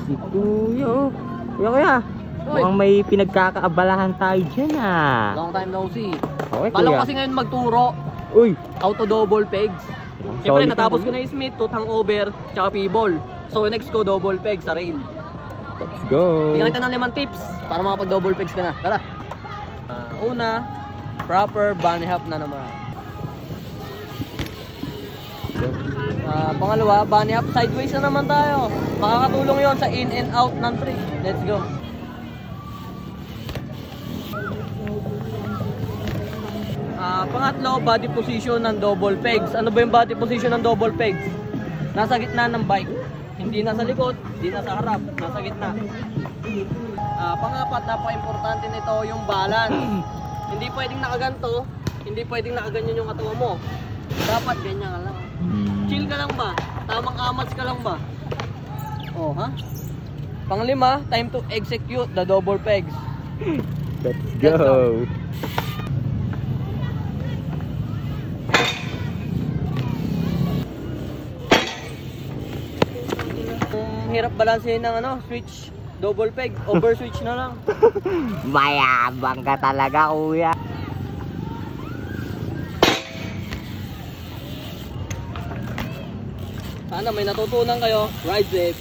Si Kuya, oh. Kuya. Uy. Mukhang may pinagkakaabalahan tayo dyan, ah. Long time no see. Okay, Bala ko Kuya. kasi ngayon magturo. Uy. Auto double pegs. Siyempre Solid natapos na, ko na yung Smith, tooth hangover, tsaka P-ball. So next ko double peg sa rail. Let's go. Bigyan kita ng 5 tips para makapag double pegs ka na. Tara. Una, proper bunny hop na naman. Pangalawa, bunny hop sideways na naman tayo. Makakatulong yon sa in and out ng tree. Let's go. Pangatlo, body position ng double pegs. Ano ba yung body position ng double pegs? Nasa gitna ng bike. Hindi nasa likod, hindi nasa harap, nasa gitna. Pangapat, napaka-importante nito yung balance. Hindi pwedeng nakaganto, hindi pwedeng nakaganyan yung katawan mo. Dapat ganyan ka lang. Chill ka lang ba? Tamang amats ka lang ba? Oh, ha? Panglima, time to execute the double pegs. Let's Let's go. go. Hirap balansehin ng switch, double peg, over switch na lang. Mayabang ka talaga, Kuya. Sana may natutunan kayo. Ride safe.